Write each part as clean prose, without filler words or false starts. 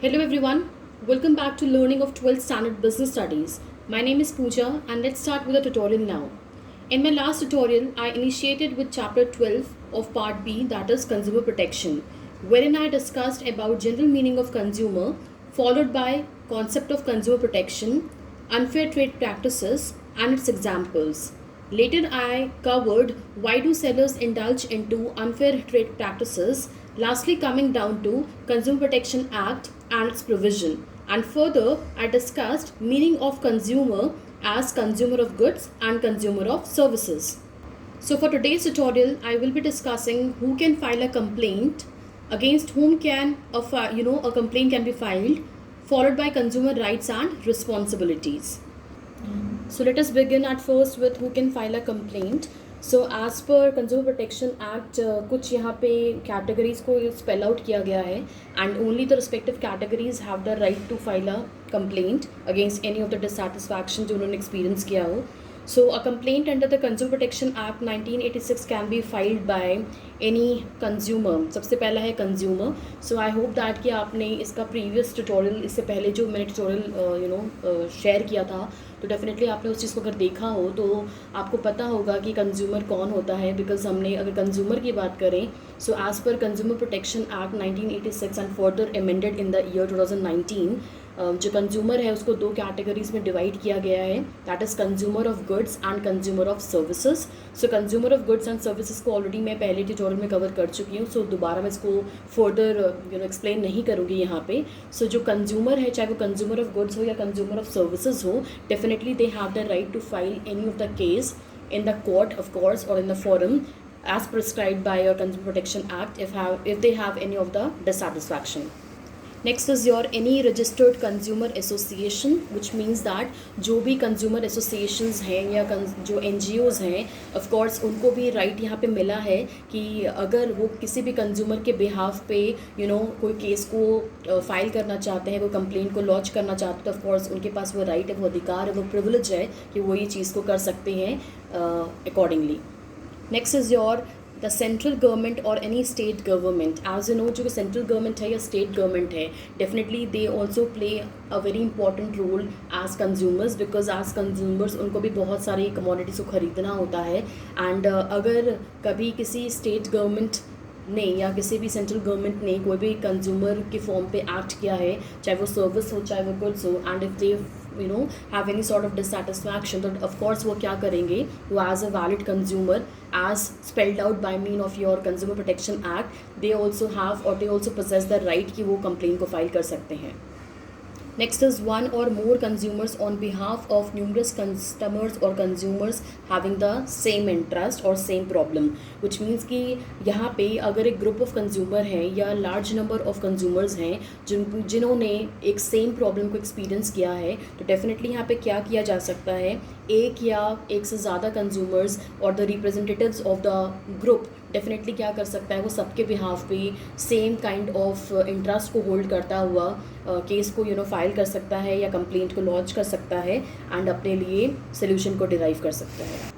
Hello everyone, welcome back to learning of 12th standard business studies. My name is Pooja and let's start with the tutorial now. In my last tutorial, I initiated with chapter 12 of part B, that is consumer protection, wherein I discussed about general meaning of consumer followed by concept of consumer protection, unfair trade practices and its examples. Later I covered why do sellers indulge into unfair trade practices, lastly coming down to Consumer Protection Act and its provision. And further I discussed meaning of consumer as consumer of goods and consumer of services. So for today's tutorial I will be discussing who can file a complaint, against whom can a complaint can be filed, followed by consumer rights and responsibilities. So let us begin at first with who can file a complaint. So as per Consumer Protection Act कुछ यहाँ पे categories को spell out किया गया है and only the respective categories have the right to file a complaint against any of the dissatisfaction जो उन्होंने experience किया हो. So a complaint under the Consumer Protection Act 1986 can be filed by any consumer. सबसे पहला है consumer. So I hope that कि आपने इसका previous tutorial, इससे पहले जो मैंने tutorial शेयर किया था, तो डेफिनेटली आपने उस चीज़ को अगर देखा हो तो आपको पता होगा कि कंज्यूमर कौन होता है. बिकॉज हमने अगर कंज्यूमर की बात करें, so as per consumer protection act 1986 and further amended in the year 2019, जो कंज्यूमर है उसको दो कैटेगरीज में डिवाइड किया गया है, that is consumer of goods and consumer of services. So consumer of goods and services को ऑलरेडी मैं पहले ट्यूटोरियल में कवर कर चुकी हूँ, सो दोबारा मैं इसको फर्दर एक्सप्लेन नहीं करूँगी यहाँ पे. सो जो कंज्यूमर है, चाहे वो कंज्यूमर ऑफ गुड्स हो या कंज्यूमर ऑफ सर्विसेज हो, definitely they have the right to file any of the case in the court, of course, or in the forum as prescribed by your Consumer Protection Act if they have any of the dissatisfaction. Next is your any registered consumer association, which means that जो भी consumer associations हैं या जो NGOs हैं, of course उनको भी right यहाँ पे मिला है कि अगर वो किसी भी consumer के behalf पे कोई केस को फाइल करना चाहते हैं, वो कंप्लेंट को लॉन्च करना चाहते हैं, तो of course उनके पास वो राइट है, वो अधिकार है, वो प्रिविलेज है कि वो ये चीज़ को कर सकते हैं accordingly. Next is your the central government और any state government. As you know, जो सेंट्रल गवर्नमेंट है या स्टेट गवर्नमेंट है, definitely they also play a very important role as consumers, because as consumers उनको भी बहुत सारी कमोडिटीज़ को ख़रीदना होता है. एंड अगर कभी किसी स्टेट गवर्नमेंट ने या किसी भी सेंट्रल गवर्नमेंट ने कोई भी कंज्यूमर के फॉर्म पे एक्ट किया है, चाहे वो सर्विस हो चाहे वो गुड्स हो, and if they have any sort of dissatisfaction, तो of course वो क्या करेंगे, वो as a valid consumer as spelled out by mean of your Consumer Protection Act, they also have or they also possess the right कि वो complaint को file कर सकते हैं. Next is one or more consumers on behalf of numerous customers or consumers having the same interest or same problem, which means कि यहाँ पे अगर एक group of consumer हैं या large number of consumers हैं जिन्होंने एक same problem को experience किया है, तो definitely यहाँ पे क्या किया जा सकता है, एक या एक से ज़्यादा consumers और the representatives of the group definitely क्या कर सकता है, वो सबके बिहाफ पे सेम काइंड ऑफ इंटरेस्ट को होल्ड करता हुआ केस को फाइल कर सकता है या कंप्लेंट को लॉन्च कर सकता है एंड अपने लिए सोल्यूशन को डिराइव कर सकता है.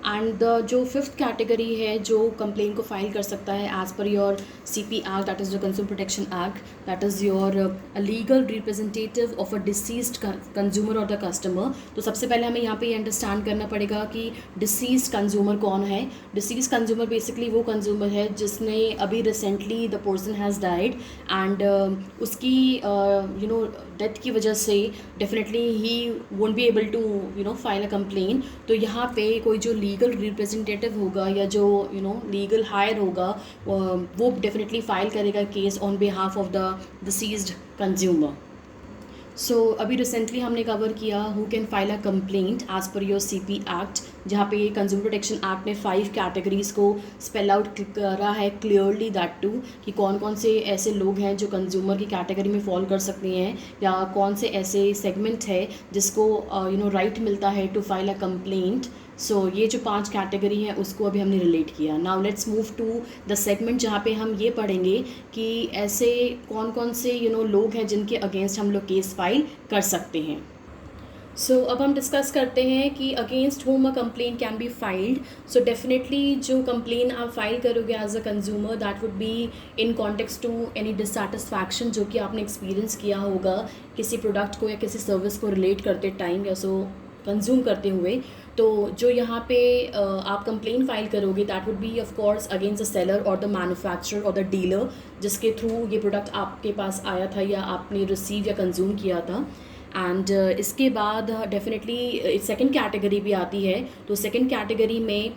एंड जो फिफ्थ कैटेगरी है जो कंप्लेंट को फाइल कर सकता है as per your CP act, that is the consumer protection act, that is your legal representative of a deceased consumer और द कस्टमर. तो सबसे पहले हमें यहाँ पे ये अंडरस्टैंड करना पड़ेगा कि डिसीज्ड कंज्यूमर कौन है. डिसीज्ड कंज्यूमर बेसिकली वो कंज्यूमर है जिसने अभी recently the person has died and उसकी डेथ की वजह से definitely he won't be able to file a complaint. तो यहाँ पे कोई जो लीगल रिप्रेजेंटेटिव होगा या जो लीगल हायर होगा वो डेफिनेटली फाइल करेगा case on behalf of the deceased consumer. So अभी रिसेंटली हमने कवर किया who can file a complaint as per your CP act, जहाँ पे कंज्यूमर प्रोटेक्शन एक्ट ने 5 कैटेगरीज़ को स्पेल आउट करा है क्लियरली, दैट टू कि कौन कौन से ऐसे लोग हैं जो कंज्यूमर की कैटेगरी में फॉल कर सकते हैं या कौन से ऐसे सेगमेंट है जिसको राइट मिलता है टू फाइल अ कंप्लेंट. सो ये जो 5 कैटेगरी हैं उसको अभी हमने रिलेट किया. Now let's move to the segment जहाँ पे हम ये पढ़ेंगे कि ऐसे कौन कौन से लोग हैं जिनके अगेंस्ट हम लोग केस फाइल कर सकते हैं. सो अब हम डिस्कस करते हैं कि against whom a complain can be filed. So definitely जो कंप्लेन आप फाइल करोगे as a consumer, that would be in context to any dissatisfaction जो कि आपने एक्सपीरियंस किया होगा किसी प्रोडक्ट को या किसी सर्विस को रिलेट करते टाइम या सो कंज्यूम करते हुए. तो जो यहाँ पे आप कंप्लेन फाइल करोगे, that would B of course against the seller और द मैन्युफैक्चरर और द डीलर जिसके थ्रू ये प्रोडक्ट आपके पास आया था या आपने रिसीव या कंज्यूम किया था. एंड इसके बाद डेफिनेटली सेकंड कैटेगरी भी आती है. तो सेकंड कैटेगरी में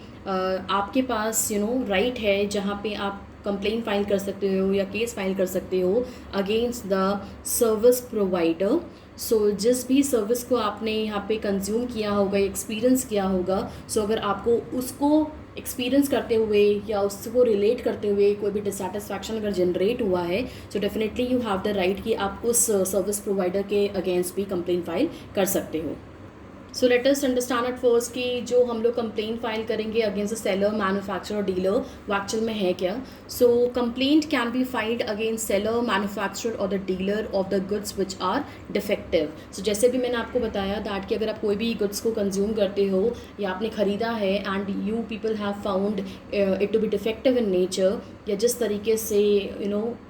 आपके पास राइट है जहाँ पे आप कंप्लेन फाइल कर सकते हो या केस फाइल कर सकते हो अगेंस्ट द सर्विस प्रोवाइडर. सो जिस भी सर्विस को आपने यहाँ पे कंज्यूम किया होगा, एक्सपीरियंस किया होगा, सो अगर आपको उसको एक्सपीरियंस करते हुए या उसको रिलेट करते हुए कोई भी डिससेटिस्फैक्शन अगर जनरेट हुआ है, so definitely you have the right कि आप उस सर्विस प्रोवाइडर के अगेंस्ट भी कंप्लेन फाइल कर सकते हो. So let us understand at first कि जो हम लोग कंप्लेंट फाइल करेंगे अगेंस्ट द सेलर, मैन्युफैक्चरर और डीलर, वो एक्चुअल में है क्या. So complaint can be filed against seller, manufacturer और the dealer of the goods which are defective. So जैसे भी मैंने आपको बताया दैट कि अगर आप कोई भी गुड्स को कंज्यूम करते हो या आपने ख़रीदा है and you people have found it to be defective in nature, या जिस तरीके से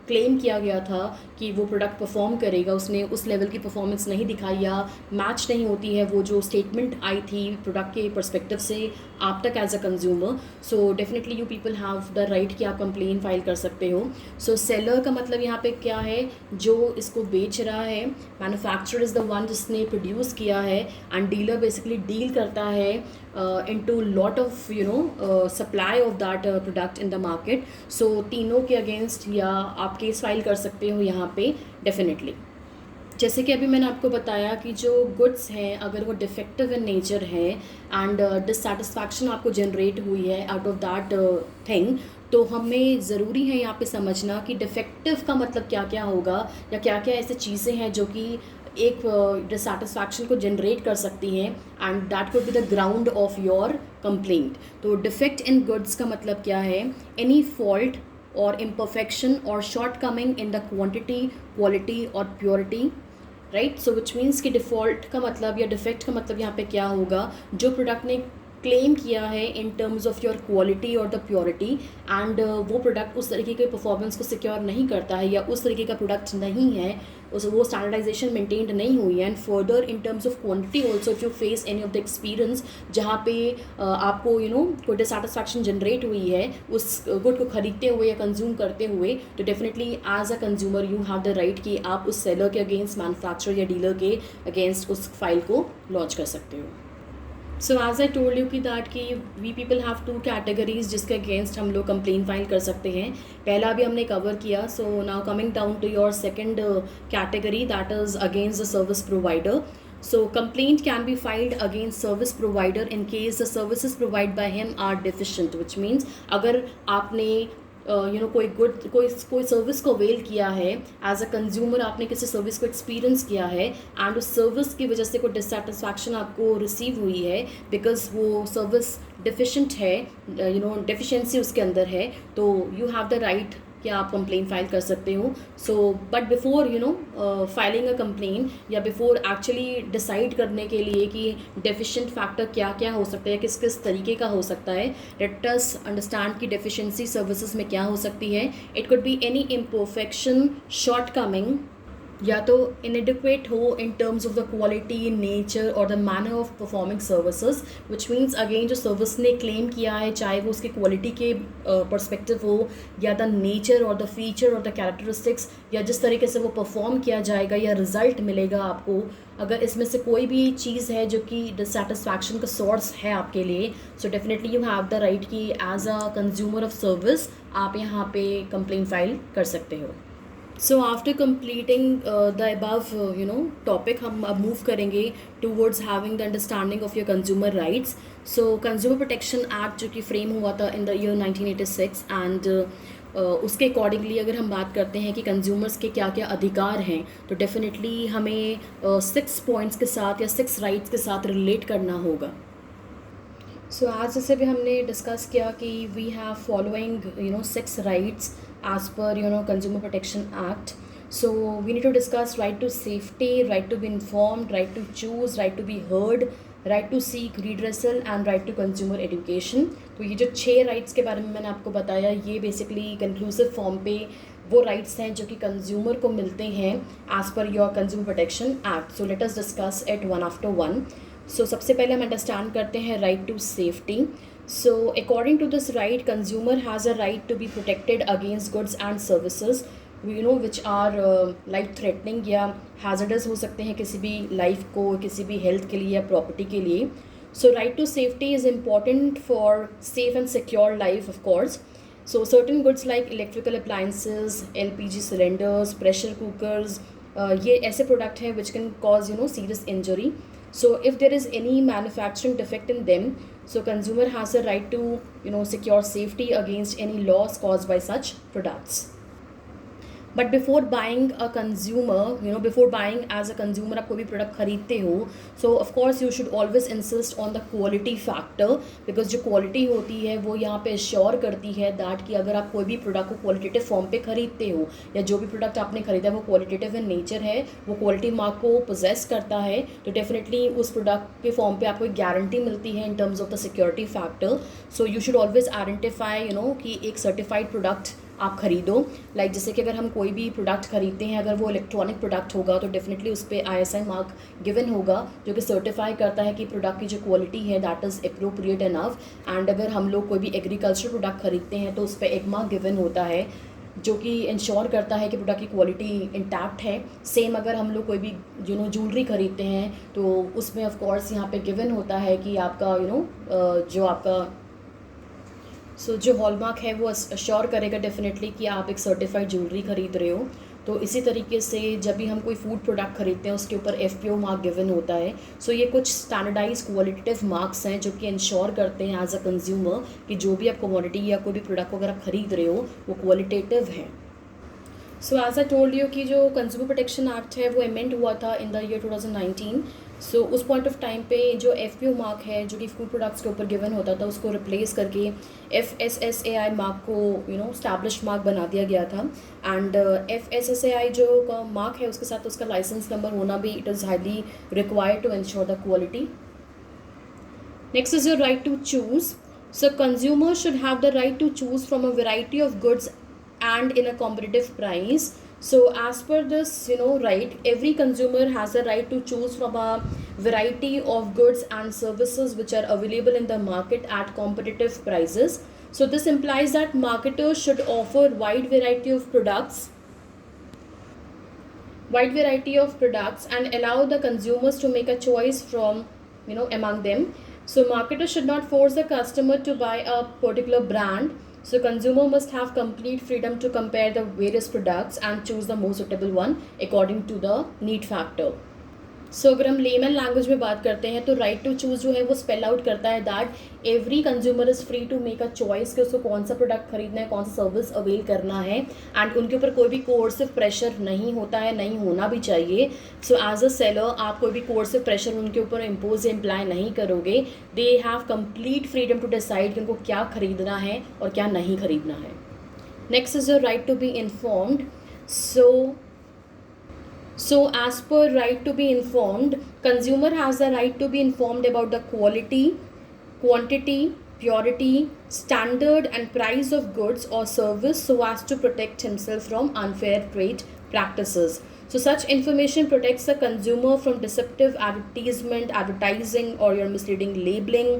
क्लेम किया गया था कि वो प्रोडक्ट परफॉर्म करेगा, उसने उस लेवल की परफॉर्मेंस नहीं दिखाई या मैच नहीं होती है वो जो स्टेटमेंट आई थी प्रोडक्ट के पर्सपेक्टिव से आप तक as a consumer, so definitely you people have the right कि आप कंप्लेन फाइल कर सकते हो. सो सेलर का मतलब यहाँ पे क्या है, जो इसको बेच रहा है. मैन्युफैक्चरर इज़ द वन जिसने प्रोड्यूस किया है एंड डीलर बेसिकली डील करता है into lot of supply of that product in the market. So तीनों के अगेंस्ट या आप केस फाइल कर सकते हो यहाँ पे डेफिनेटली. जैसे कि अभी मैंने आपको बताया कि जो गुड्स हैं अगर वो डिफेक्टिव इन नेचर है एंड डिससेटिस्फैक्शन आपको जनरेट हुई है आउट ऑफ दैट थिंग, तो हमें ज़रूरी है यहाँ पे समझना कि डिफेक्टिव का मतलब क्या क्या होगा या क्या क्या ऐसी चीज़ें हैं जो कि एक डिससेटिस्फैक्शन को जनरेट कर सकती हैं and that could be the ground of your complaint. तो डिफेक्ट इन गुड्स का मतलब क्या है, एनी फॉल्ट और इम्परफेक्शन और shortcoming in the quantity, quality और purity, right. So which means कि डिफ़ॉल्ट का मतलब या डिफेक्ट का मतलब यहाँ पे क्या होगा, जो प्रोडक्ट ने क्लेम किया है इन टर्म्स ऑफ योर क्वालिटी और द प्योरिटी एंड वो प्रोडक्ट उस तरीके के परफॉर्मेंस को सिक्योर नहीं करता है या उस तरीके का प्रोडक्ट नहीं है, वो स्टैंडर्डाइजेशन मेंटेन्ड नहीं हुई है. And further in terms of quantity also if you face any of the experience जहाँ पे आपको कोई डिससेटिस्फैक्शन जनरेट हुई है उस गुड को खरीदते हुए या कंज्यूम करते हुए, तो definitely as a consumer you have the right कि आप उस सेलर के अगेंस्ट, मैन्युफैक्चरर या डीलर के अगेंस्ट उस फाइल को लॉन्च कर सकते हो. So as I told you कि दैट कि we people have two categories जिसके अगेंस्ट हम लोग कंप्लेन फाइल कर सकते हैं. पहला भी हमने कवर किया. So now coming down to your second category, that is against the service provider. So complaint can be filed against service provider in case the services provided by him are deficient, which means अगर आपने कोई service को avail किया है as a consumer, आपने किसी service को experience किया है एंड उस सर्विस की वजह से कोई डिससेटिस्फैक्शन आपको रिसीव हुई है बिकॉज वो सर्विस डिफिशेंट है, डेफिशिएंसी उसके अंदर है, तो यू हैव द राइट कि आप कंप्लेन फाइल कर सकते हो. So but before filing a complain या बिफोर एक्चुअली डिसाइड करने के लिए कि डेफिशिएंट फैक्टर क्या क्या हो सकता है, किस किस तरीके का हो सकता है, लेट अस अंडरस्टैंड कि डेफिशिएंसी सर्विसेज में क्या हो सकती है. It could be any imperfection, shortcoming, या तो इनएडिक्वेट हो in terms of the quality, nature और the manner of performing services, which means again जो सर्विस ने क्लेम किया है चाहे वो उसके क्वालिटी के पर्सपेक्टिव हो या द नेचर और द फीचर और द कैरेक्टरिस्टिक्स या जिस तरीके से वो परफॉर्म किया जाएगा या रिजल्ट मिलेगा आपको, अगर इसमें से कोई भी चीज़ है जो कि डिससेटिस्फैक्शन का सोर्स है आपके लिए, so definitely you have the right कि as a consumer of service आप यहाँ पे कंप्लेन फाइल कर सकते हो. So after completing the above topic हम अब मूव करेंगे towards having the understanding of your consumer rights. So consumer protection act जो कि फ्रेम हुआ था इन द ईयर 1986 एंड उसके अकॉर्डिंगली अगर हम बात करते हैं कि कंज्यूमर्स के क्या क्या अधिकार हैं, तो डेफिनेटली हमें 6 पॉइंट्स के साथ या 6 राइट्स के साथ रिलेट करना होगा. सो आज जैसे भी हमने डिस्कस किया कि we have following 6 rights as per Consumer Protection Act. So we need to discuss right to safety, right to be informed, right to choose, right to be heard, right to seek redressal and right to consumer education. तो ये जो 6 rights के बारे में मैंने आपको बताया, ये बेसिकली कंक्लूसिव फॉर्म पे वो राइट्स हैं जो कि कंज्यूमर को मिलते हैं as per your consumer protection act. So let us discuss it one after one. So सबसे पहले हम अंडरस्टैंड करते हैं right to safety. So according to this right, consumer has a right to be protected against goods and services which are life threatening या hazardous हो सकते हैं किसी भी लाइफ को, किसी भी हेल्थ के लिए या प्रॉपर्टी के लिए. So right to safety is important for safe and secure life, of course. So certain goods like electrical appliances, LPG cylinders, pressure cookers, ये ऐसे प्रोडक्ट हैं which can cause serious injury. So if there is any manufacturing defect in them, so consumer has a right to secure safety against any loss caused by such products. But before buying a consumer before buying as a consumer आप कोई भी product खरीदते हो, so of course you should always insist on the quality factor, because जो quality होती है वो यहाँ पे श्योर करती है दैट कि अगर आप कोई भी प्रोडक्ट को क्वालिटेटिव फॉर्म पे खरीदते हो या जो भी प्रोडक्ट आपने खरीदा वो क्वालिटेटिव इन नेचर है, वो क्वालिटी मार्क को पोजेस करता है, तो डेफिनेटली उस प्रोडक्ट के फॉर्म पे आपको एक गारंटी मिलती है इन terms of the security factor. So you should always identify कि एक सर्टिफाइड प्रोडक्ट आप खरीदो. लाइक जैसे कि अगर हम कोई भी प्रोडक्ट खरीदते हैं, अगर वो इलेक्ट्रॉनिक प्रोडक्ट होगा तो डेफिनेटली उस पर ISI मार्क गिवन होगा जो कि सर्टिफाई करता है कि प्रोडक्ट की जो क्वालिटी है that is appropriate enough. And अगर हम लोग कोई भी एग्रीकल्चर प्रोडक्ट खरीदते हैं तो उस पर एक मार्क गिवन होता है जो कि इंश्योर करता है कि प्रोडक्ट की क्वालिटी इंटैक्ट है. सेम अगर हम लोग कोई भी ज्वेलरी खरीदते हैं तो उसमें ऑफकोर्स यहाँ पे गिवन होता है कि आपका जो आपका जो हॉलमार्क है वो अश्योर करेगा डेफिनेटली कि आप एक सर्टिफाइड ज्वेलरी खरीद रहे हो. तो इसी तरीके से जब भी हम कोई फूड प्रोडक्ट खरीदते हैं उसके ऊपर FPO मार्क गिवन होता है. सो ये कुछ स्टैंडर्डाइज क्वालिटेटिव मार्क्स हैं जो कि इंश्योर करते हैं एज अ कंज्यूमर कि जो भी आप कमोडिटी या कोई भी प्रोडक्ट को अगर आप खरीद रहे हो वो क्वालिटेटिव है. So as I told you कि जो कंज्यूमर प्रोटेक्शन एक्ट है वो अमेंड हुआ था इन द ईयर 2019. सो उस पॉइंट ऑफ टाइम पे जो FPO मार्क है जो कि फूड प्रोडक्ट्स के ऊपर गिवन होता था उसको रिप्लेस करके FSSAI मार्क को स्टैब्लिश्ड मार्क बना दिया गया था. एंड FSSAI जो मार्क है उसके साथ उसका लाइसेंस नंबर होना भी it is highly required to ensure the quality. Next is your right to choose. So consumer should have the right to choose from a variety of goods and in a competitive price. So as per this right, every consumer has a right to choose from a variety of goods and services which are available in the market at competitive prices. So this implies that marketers should offer wide variety of products and allow the consumers to make a choice from among them. So marketers should not force the customer to buy a particular brand. So consumer must have complete freedom to compare the various products and choose the most suitable one according to the need factor. सो अगर हम layman language में बात करते हैं तो right to choose जो है वो स्पेल आउट करता है that every consumer is free to make a choice कि उसको कौन सा प्रोडक्ट खरीदना है, कौन सा सर्विस अवेल करना है. एंड उनके ऊपर कोई भी कोर्सिव प्रेशर नहीं होता है, नहीं होना भी चाहिए. सो एज अ सेलर आप कोई भी कोर्सिव प्रेशर उनके ऊपर इम्पोज इम्प्लाई नहीं करोगे. They have complete freedom to decide कि उनको क्या खरीदना है और क्या नहीं खरीदना है. Next is your right to be informed. So as per right to be informed, consumer has the right to be informed about the quality, quantity, purity, standard and price of goods or service so as to protect himself from unfair trade practices. So such information protects the consumer from deceptive advertising or your misleading labeling,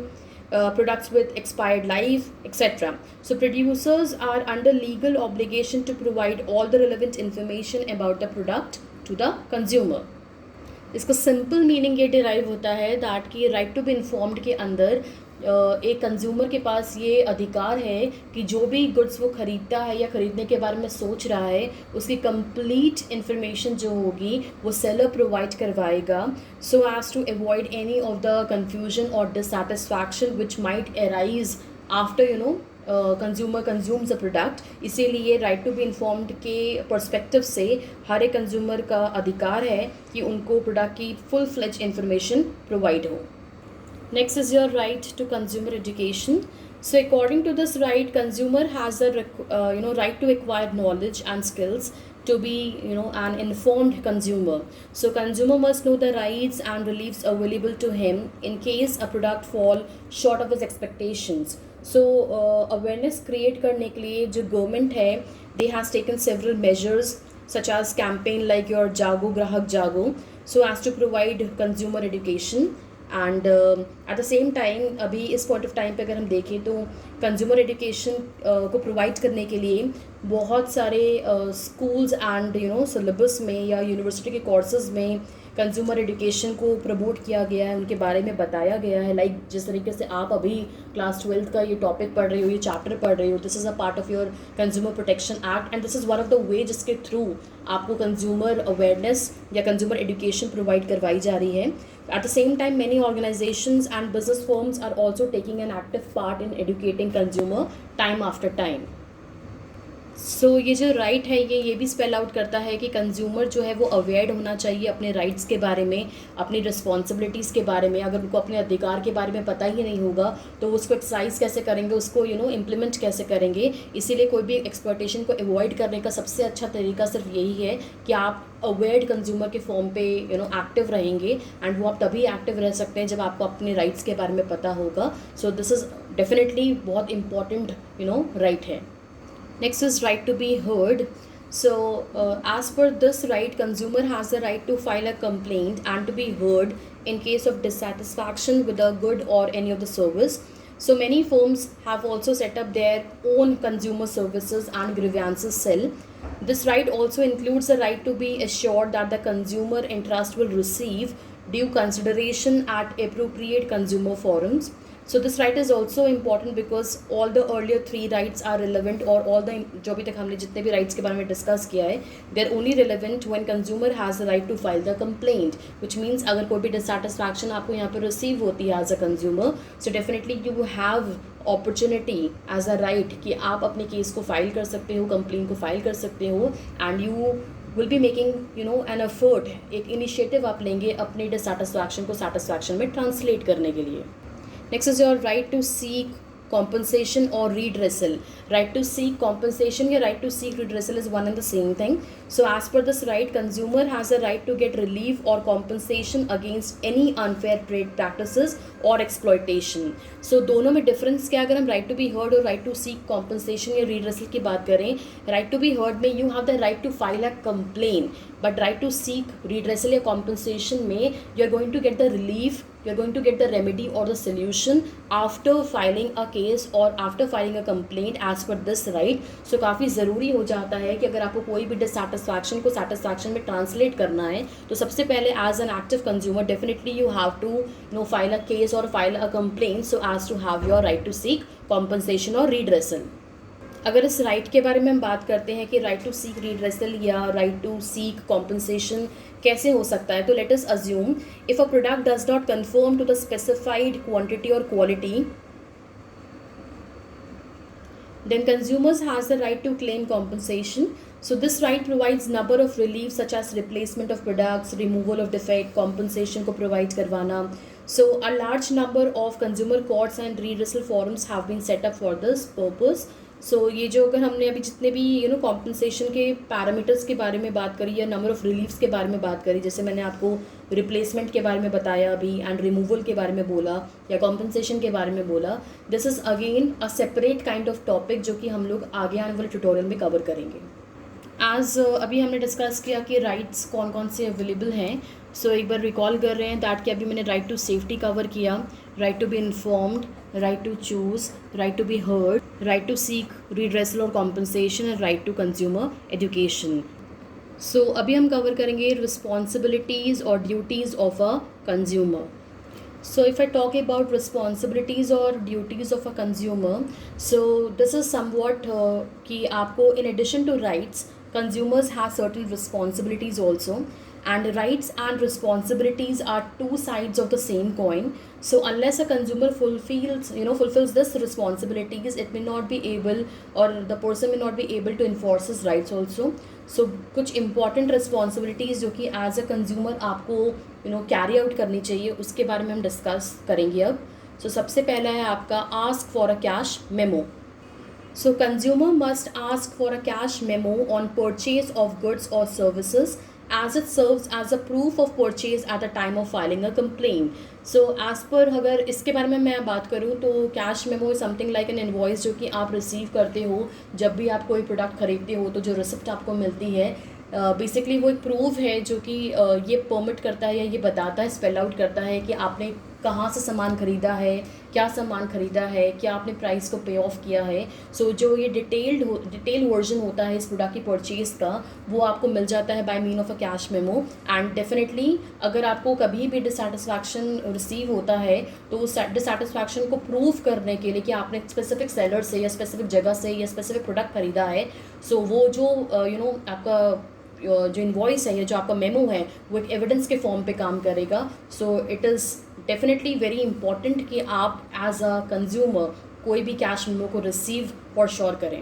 products with expired life, etc. So producers are under legal obligation to provide all the relevant information about the product to the consumer. इसका simple meaning ये derive होता है that कि right to be informed के अंदर एक consumer के पास ये अधिकार है कि जो भी गुड्स वो ख़रीदता है या ख़रीदने के बारे में सोच रहा है उसकी कंप्लीट इन्फॉर्मेशन जो होगी वो सेलर प्रोवाइड करवाएगा so as to avoid any of the confusion और dissatisfaction which might arise after consumer consumes a product. इसीलिए राइट टू बी इन्फॉर्म्ड के पर्सपेक्टिव से हर एक कंज्यूमर का अधिकार है कि उनको प्रोडक्ट की फुल फ्लेज इन्फॉर्मेशन प्रोवाइड हो. Next is your right to consumer education. So according to this right, consumer has a right to acquire knowledge and skills to be an informed consumer. So consumer must know the rights and reliefs available to him in case a product fall short of his expectations. So awareness create करने के लिए जो government है, they has taken several measures such as campaign like your जागो ग्राहक जागो, so as to provide consumer education. And at the same time अभी इस पॉइंट ऑफ टाइम पे अगर हम देखें तो कंज्यूमर एजुकेशन को प्रोवाइड करने के लिए बहुत सारे स्कूल्स एंड सिलेबस में या यूनिवर्सिटी के कोर्सेज में कंज्यूमर एजुकेशन को प्रमोट किया गया है, उनके बारे में बताया गया है. लाइक जिस तरीके से आप अभी क्लास 12th का ये टॉपिक पढ़ रहे हो, ये चैप्टर पढ़ रहे हो, this is a part of your consumer protection act and this is one of the way जिसके थ्रू आपको कंज्यूमर अवेयरनेस या कंज्यूमर एजुकेशन प्रोवाइड करवाई जा रही है. At the same time, many organizations and business firms are also taking an active part in educating consumer time after time. सो ये जो right है ये भी स्पेल आउट करता है कि कंज्यूमर जो है वो अवेयर होना चाहिए अपने राइट्स के बारे में, अपनी रिस्पॉन्सिबिलिटीज़ के बारे में. अगर उनको अपने अधिकार के बारे में पता ही नहीं होगा तो उसको एक्सरसाइज कैसे करेंगे, उसको इम्प्लीमेंट कैसे करेंगे. इसीलिए कोई भी एक्सप्लॉयटेशन को अवॉइड करने का सबसे अच्छा तरीका सिर्फ यही है कि आप अवेयर्ड कंज्यूमर के फॉर्म पे एक्टिव रहेंगे. एंड वो आप तभी एक्टिव रह सकते हैं जब आपको अपने राइट्स के बारे में पता होगा. सो दिस इज़ डेफिनेटली बहुत इंपॉर्टेंट राइट है. Next is right to be heard. So as per this right, consumer has the right to file a complaint and to be heard in case of dissatisfaction with a good or any of the service. So many firms have also set up their own consumer services and grievances cell. This right also includes the right to be assured that the consumer interest will receive due consideration at appropriate consumer forums. So this right is also important because all the earlier 3 rights are relevant, और all the जो अभी तक हमने जितने भी rights के बारे में discuss किया है, they are only relevant when consumer has the right to file the complaint, which means अगर कोई भी dissatisfaction आपको यहाँ पे receive होती है as a consumer, so definitely you have opportunity as a right कि आप अपने case को file कर सकते हो, complaint को file कर सकते हो, and you will be making an effort, एक initiative आप लेंगे अपने dissatisfaction को satisfaction में translate करने के लिए. Next is your right to seek compensation or redressal. Right to seek compensation या right to seek redressal is one and the same thing. So as per this right, consumer has a right to get relief or compensation against any unfair trade practices or exploitation. So दोनों में difference क्या, अगर हम right to be heard और right to seek compensation या redressal की बात करें, right to be heard में you have the right to file a complaint, but right to seek redressal या compensation में you are going to get the relief, you're going to get the remedy or the solution after filing a case or after filing a complaint as per this right. So काफ़ी ज़रूरी हो जाता है कि अगर आपको कोई भी dissatisfaction को satisfaction में translate करना है तो सबसे पहले as an active consumer definitely you have to file a case or file a complaint so as to have your right to seek compensation or redressal. अगर इस राइट के बारे में हम बात करते हैं कि राइट टू सीक रिड्रेसल या राइट टू सीक कॉम्पनसेशन कैसे हो सकता है, तो let us assume if a product does not confirm to the specified quantity और quality, then consumers has the right to claim compensation. So this right provides number of relief such as replacement of products, removal of defect, compensation को provide करवाना. So a large number of consumer courts and redressal forums have been set up for this purpose. सो ये जो अगर हमने अभी जितने भी compensation के पैरामीटर्स के बारे में बात करी या नंबर ऑफ़ रिलीफ्स के बारे में बात करी, जैसे मैंने आपको रिप्लेसमेंट के बारे में बताया अभी एंड रिमूवल के बारे में बोला या कॉम्पनसेशन के बारे में बोला, this is again a separate kind of topic जो कि हम लोग आगे आने वाले ट्यूटोरियल में कवर करेंगे. एज अभी हमने डिस्कस किया कि राइट्स कौन कौन से अवेलेबल हैं. सो एक बार रिकॉल कर रहे हैं दैट कि अभी मैंने राइट टू सेफ्टी कवर किया, right to be informed, right to choose, right to be heard, right to seek redressal और compensation and right to consumer education. So अभी हम कवर करेंगे रिस्पॉन्सिबिलिटीज़ और duties of a consumer. So if I talk about responsibilities or duties of a consumer, so this is somewhat कि आपको in addition to rights, consumers have certain responsibilities also, and rights and responsibilities are two sides of the same coin. So unless a consumer fulfills this responsibilities, it may not be able, or the person may not be able to enforce his rights also. So कुछ important responsibilities जो कि as a consumer आपको carry out करनी चाहिए, उसके बारे में हम डिस्कस करेंगे अब. सो सबसे पहला है आपका ask for a cash memo. So consumer must ask for a cash memo on purchase of goods or services as it serves as a proof of purchase at the time of filing a complaint. So as per अगर इसके बारे में मैं बात करूँ तो cash memo something like an invoice जो कि आप रिसीव करते हो जब भी आप कोई प्रोडक्ट खरीदते हो, तो जो रिसिप्ट आपको मिलती है बेसिकली वो एक प्रूफ है जो कि ये परमिट करता है या ये बताता है, स्पेल आउट करता है कि आपने कहाँ से सामान ख़रीदा है, क्या सामान ख़रीदा है, क्या आपने प्राइस को पे ऑफ किया है. सो जो ये डिटेल वर्जन होता है इस प्रोडक्ट की परचेज़ का, वो आपको मिल जाता है by mean of a cash memo. And definitely अगर आपको कभी भी डिससेटिस्फैक्शन रिसीव होता है तो उस डिससेटिस्फैक्शन को प्रूव करने के लिए कि आपने स्पेसिफिक सेलर से या स्पेसिफिक जगह से या स्पेसिफिक प्रोडक्ट ख़रीदा है, सो वो जो आपका जो इन्वॉइस है या जो आपका मेमो है वो एक एविडेंस के फॉर्म पे काम करेगा. So it is definitely very important कि आप एज अ कंज्यूमर कोई भी कैश मेमो को रिसीव फॉर श्योर करें.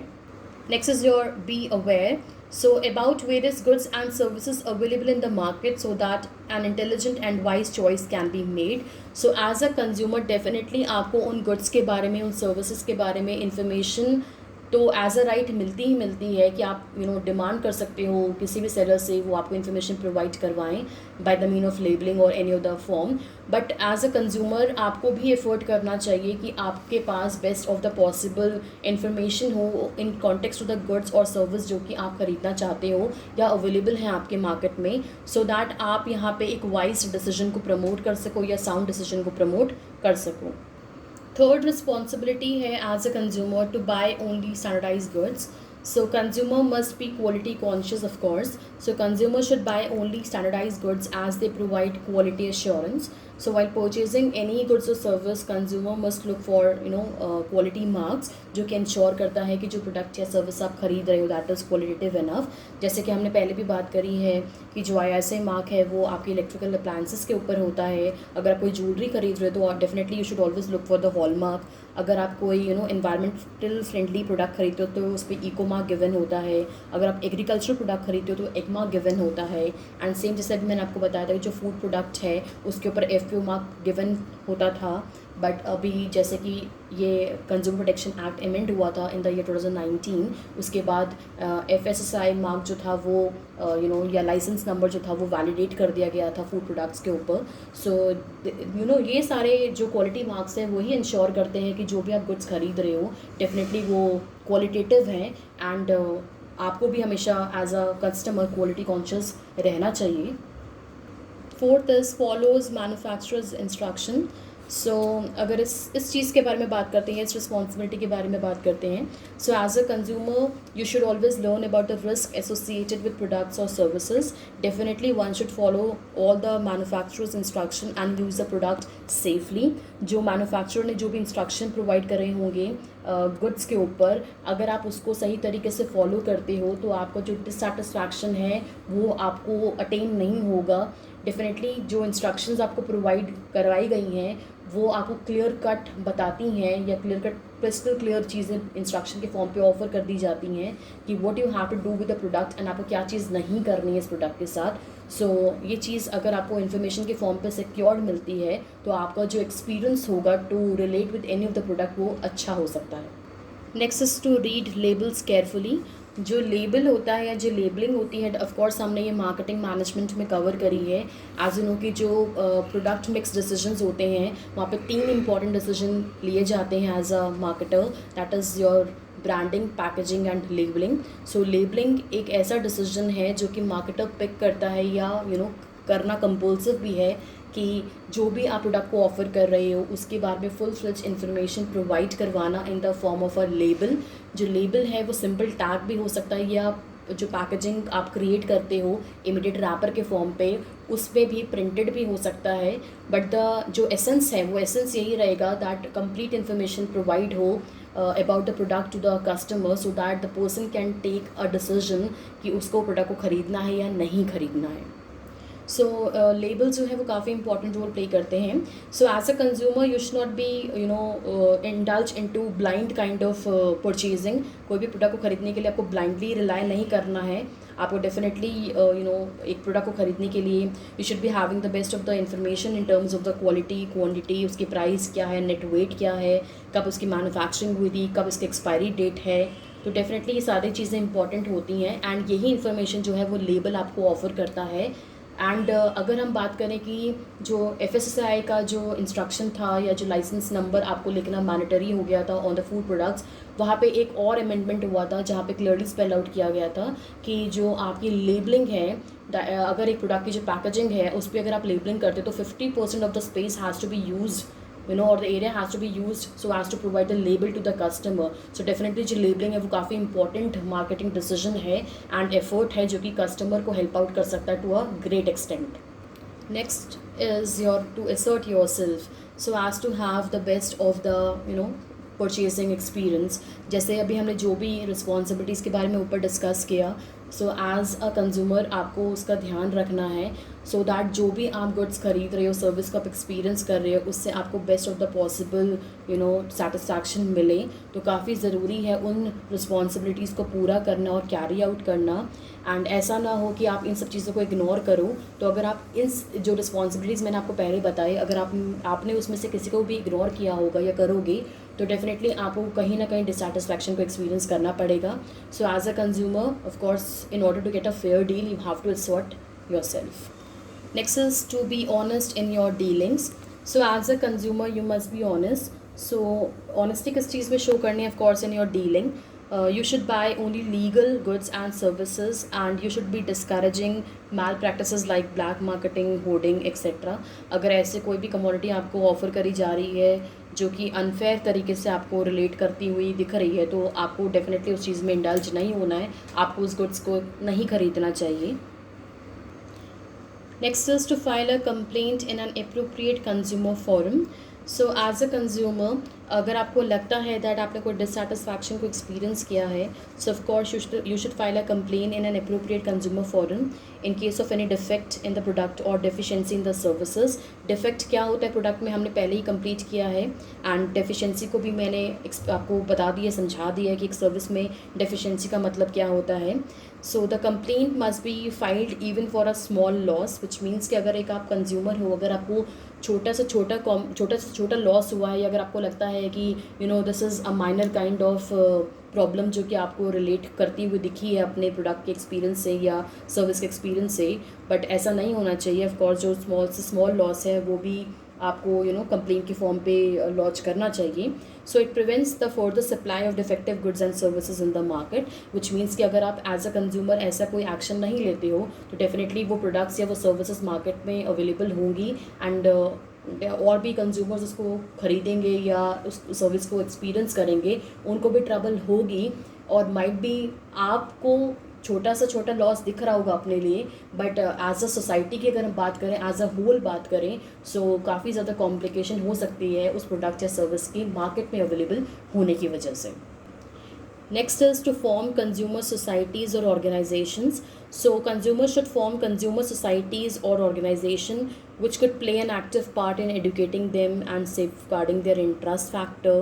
Next is your be aware. So about various goods and services available in the market so that an intelligent and wise choice can be made. So as a consumer definitely आपको उन goods के बारे में, उन services के बारे में information तो एज अ राइट मिलती ही मिलती है कि आप डिमांड कर सकते हो किसी भी सेलर से वो आपको इन्फॉर्मेशन प्रोवाइड करवाएं by the mean of labelling और any other form. But as a consumer आपको भी एफर्ट करना चाहिए कि आपके पास best of the possible information हो in context to the goods और सर्विस जो कि आप ख़रीदना चाहते हो या अवेलेबल हैं आपके मार्केट में, सो दैट आप यहाँ पे एक वाइज डिसीजन को प्रमोट कर सको या साउंड डिसीजन को प्रमोट कर सको. Third responsibility है as a consumer to buy only standardized goods. So consumer must be quality conscious, of course. So consumer should buy only standardized goods as they provide quality assurance. So while purchasing any goods or service, consumer must look for quality marks जो कि ensure करता है कि जो product या service आप खरीद रहे हो दैट इज़ क्वालिटेटिव इनफ. जैसे कि हमने पहले भी बात करी है कि जो ISI मार्क है वो आपकी इलेक्ट्रिकल अप्लायंसेस के ऊपर होता है. अगर आप कोई ज्वेलरी खरीद रहे हो तो definitely you should always look for the hall mark. अगर आप कोई एनवायरमेंटल फ्रेंडली प्रोडक्ट खरीदते हो तो उस पर इको मार्क गिवन होता है. अगर आप एग्रीकल्चर प्रोडक्ट खरीदते हो तो एक मार्क गिवन होता है. एंड सेम जैसे अभी मैंने आपको बताया था कि जो फूड प्रोडक्ट है उसके ऊपर FPO मार्क गिवन होता था. बट अभी जैसे कि ये कंज्यूमर प्रोटेक्शन एक्ट अमेंड हुआ था इन द ईयर 2019, उसके बाद FSSAI मार्क जो था वो या लाइसेंस नंबर जो था वो वैलिडेट कर दिया गया था फूड प्रोडक्ट्स के ऊपर. सो ये सारे जो क्वालिटी मार्क्स हैं वही इंश्योर करते हैं कि जो भी आप गुड्स खरीद रहे हो डेफिनेटली वो क्वालिटेटिव हैं. एंड आपको भी हमेशा as a customer quality conscious रहना चाहिए. Fourth is follows manufacturers instruction. So अगर इस चीज़ के बारे में बात करते हैं, इस रिस्पॉन्सिबिलिटी के बारे में बात करते हैं, so as a consumer you should always learn about the risk associated with products और services. Definitely one should follow all the manufacturers instruction and use the product safely. जो मैन्युफैक्चरर ने जो भी इंस्ट्रक्शन प्रोवाइड करे होंगे goods के ऊपर, अगर आप उसको सही तरीके से फॉलो करते हो तो आपका जो डिससेटिस्फैक्शन है वो आपको अटेन नहीं होगा. डेफिनेटली जो इंस्ट्रक्शंस आपको प्रोवाइड करवाई गई हैं वो आपको क्लियर कट बताती हैं या क्लियर कट क्रिस्टल क्लियर चीज़ें इंस्ट्रक्शन के फॉर्म पे ऑफर कर दी जाती हैं कि what you have to do with the product and आपको क्या चीज़ नहीं करनी है इस प्रोडक्ट के साथ. सो ये चीज़ अगर आपको इन्फॉर्मेशन के फॉर्म पे सिक्योर्ड मिलती है तो आपका जो एक्सपीरियंस होगा to relate with any of the product वो अच्छा हो सकता है. Next is to read labels carefully. जो लेबल होता है या जो लेबलिंग होती है ऑफकोर्स हमने ये मार्केटिंग मैनेजमेंट में कवर करी है. एज इन कि जो प्रोडक्ट मिक्स डिसीजंस होते हैं वहाँ पे 3 इंपॉर्टेंट डिसीजन लिए जाते हैं as a marketer, that is your branding, packaging and labelling. So labelling एक ऐसा डिसीजन है जो कि मार्केटर पिक करता है या करना कंपल्सिव भी है कि जो भी आप प्रोडक्ट को ऑफर कर रहे हो उसके बारे में फुल फ्लेज इन्फॉर्मेशन प्रोवाइड करवाना in the form of a label. जो लेबल है वो सिंपल टैग भी हो सकता है या जो पैकेजिंग आप क्रिएट करते हो इमीडिएट रैपर के फॉर्म पे उस पर भी प्रिंटेड भी हो सकता है. बट द जो एसेंस है वो एसेंस यही रहेगा दैट कंप्लीट इन्फॉर्मेशन प्रोवाइड हो about the product to the customer so that the person can take a decision कि उसको प्रोडक्ट को ख़रीदना है या नहीं ख़रीदना है. सो लेबल जो है वो काफ़ी इंपॉर्टेंट रोल प्ले करते हैं. So as a consumer you should not be indulge into blind kind of purchasing. कोई भी प्रोडक्ट को ख़रीदने के लिए आपको ब्लाइंडली रिलाई नहीं करना है. आपको डेफिनेटली एक प्रोडक्ट को ख़रीदने के लिए you should be having the best of the information in terms of the quality, quantity, उसकी प्राइस क्या है, नेट वेट क्या है, कब उसकी मैन्युफैक्चरिंग हुई थी, कब इसकी एक्सपायरी डेट है। तो डेफिनेटली ये सारी चीज़ें इंपॉर्टेंट होती हैं एंड यही इन्फॉर्मेशन जो है वो लेबल आपको ऑफ़र करता है। एंड अगर हम बात करें कि जो FSSAI का जो इंस्ट्रक्शन था या जो लाइसेंस नंबर आपको लिखना मैंडेटरी हो गया था ऑन द फूड प्रोडक्ट्स, वहाँ पे एक और अमेंडमेंट हुआ था जहाँ पे क्लियरली स्पेल आउट किया गया था कि जो आपकी लेबलिंग है, अगर एक प्रोडक्ट की जो पैकेजिंग है उस पर अगर आप लेबलिंग करते हो तो 50% of the space has to be used or the area has to be used so as to provide the label to the customer. So definitely जो labeling है वो काफ़ी important marketing decision है and effort है जो कि customer को help out कर सकता है to a great extent. Next is to assert yourself so as to have the best of the purchasing experience. जैसे अभी हमने जो भी रिस्पॉन्सिबिलिटीज़ के बारे में ऊपर डिस्कस किया, सो एज़ अ कंज्यूमर आपको उसका ध्यान रखना है सो दैट जो भी आप गुड्स खरीद रहे हो, सर्विस का आप एक्सपीरियंस कर रहे हो, उससे आपको best of the possible satisfaction मिले। तो काफ़ी ज़रूरी है उन रिस्पॉन्सिबिलिटीज़ को पूरा करना और कैरी आउट करना एंड ऐसा ना हो कि आप इन सब चीज़ों को इग्नोर करो। तो अगर आप इन जो रिस्पॉन्सिबिलिटीज़ मैंने आपको पहले बताई, अगर आपने उसमें से किसी को भी इग्नोर किया होगा या करोगे तो डेफिनेटली आपको कहीं ना कहीं डिससेटिस्फैक्शन को एक्सपीरियंस करना पड़ेगा। So as a consumer of course in order to get a fair deal you have to assert yourself. Next is to be honest in your dealings. So as a consumer you must be honest. So honesty किस चीज़ में show करनी है? Of course in your dealing. You should buy only legal goods and services and you should be discouraging malpractices like black marketing, hoarding etc. अगर ऐसे कोई भी commodity आपको offer करी जा रही है जो कि अनफेयर तरीके से आपको रिलेट करती हुई दिख रही है तो आपको डेफिनेटली उस चीज़ में इंडल्ज नहीं होना है, आपको उस गुड्स को नहीं खरीदना चाहिए। Next is to file a complaint in an appropriate consumer forum. So as a consumer अगर आपको लगता है दैट आपने कोई डिससेटिस्फैक्शन को एक्सपीरियंस किया है, so of course you should file a complain in an appropriate consumer forum in case of any defect in the product और deficiency in the services. Defect क्या होता है प्रोडक्ट में हमने पहले ही कंप्लीट किया है एंड डेफिशिएंसी को भी मैंने आपको बता दिया, समझा दिया कि एक सर्विस में डेफिशिएंसी का मतलब क्या होता है। So the complaint must be filed even for a small loss, which means कि अगर एक आप कंज्यूमर हो, अगर आपको छोटा से छोटा लॉस हुआ है या अगर आपको लगता है कि this is a minor kind of problem जो कि आपको रिलेट करती हुई दिखी है अपने प्रोडक्ट के एक्सपीरियंस से या सर्विस के एक्सपीरियंस से, बट ऐसा नहीं होना चाहिए। ऑफ कोर्स जो स्मॉल लॉस है वो भी आपको कंप्लेंट के फॉर्म पे लॉन्च करना चाहिए। So it prevents the further supply of defective goods and services in the market, which means कि अगर आप एज अ कंज्यूमर ऐसा कोई एक्शन नहीं लेते हो तो डेफिनेटली वो प्रोडक्ट्स या वो सर्विसेज मार्केट में अवेलेबल होंगी एंड और भी कंज्यूमर्स उसको खरीदेंगे या उस सर्विस को एक्सपीरियंस करेंगे, उनको भी ट्रबल होगी और माइट बी आपको छोटा से छोटा लॉस दिख रहा होगा अपने लिए, बट एज अ सोसाइटी की अगर हम बात करें, एज अ होल बात करें, सो काफ़ी ज़्यादा कॉम्प्लिकेशन हो सकती है उस प्रोडक्ट या सर्विस की मार्केट में अवेलेबल होने की वजह से। Next is to form consumer societies or organizations. So consumers should form consumer societies or organization which could play an active part in educating them and safeguarding their interest factor.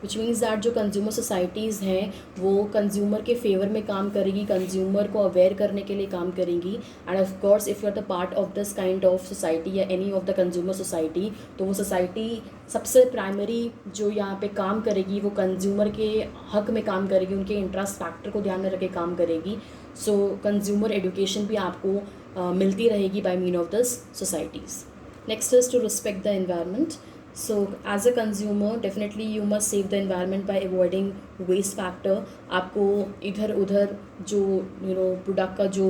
Which means that जो consumer societies हैं वो consumer के favour में काम करेगी, consumer को aware करने के लिए काम करेंगी and of course if you are the part of this kind of society या any of the consumer society, तो वो सोसाइटी सबसे प्राइमरी जो यहाँ पे काम करेगी वो कंज्यूमर के हक में काम करेगी, उनके इंटरेस्ट फैक्टर को ध्यान में रख के काम करेगी। सो कंज्यूमर एजुकेशन भी आपको मिलती रहेगी by mean of this societies. Next is to respect the environment. So as a consumer definitely you must save the environment by avoiding waste factor. आपको इधर उधर जो प्रोडक्ट का जो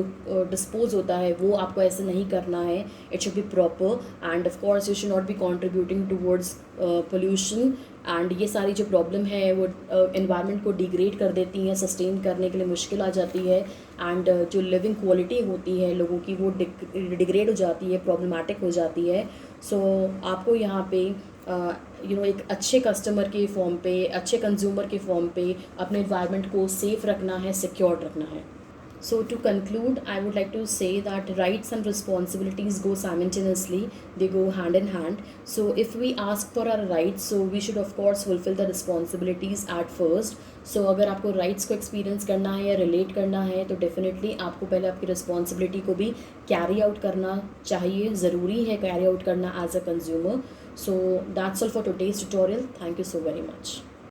डिस्पोज होता है वो आपको ऐसे नहीं करना है, it should be proper and of course you should not B contributing towards pollution and ये सारी जो प्रॉब्लम है वो एनवायरनमेंट को डिग्रेड कर देती हैं, सस्टेन करने के लिए मुश्किल आ जाती है एंड जो लिविंग क्वालिटी होती है लोगों की वो डिग्रेड हो जाती है, प्रॉब्लमेटिक हो जाती है। सो आपको यहाँ पे एक अच्छे कस्टमर के फॉर्म पे, अच्छे कंज्यूमर के फॉर्म पे अपने एनवायरनमेंट को सेफ़ रखना है, सिक्योर रखना है। So to conclude, I would like to say that rights and responsibilities go simultaneously, they go hand in hand. So if we ask for our rights, so we should of course fulfill the responsibilities at first. So अगर आपको rights को experience करना है या relate करना है तो definitely आपको पहले आपकी responsibility को भी carry out करना चाहिए, ज़रूरी है carry out करना as a consumer. So that's all for today's tutorial. Thank you so very much.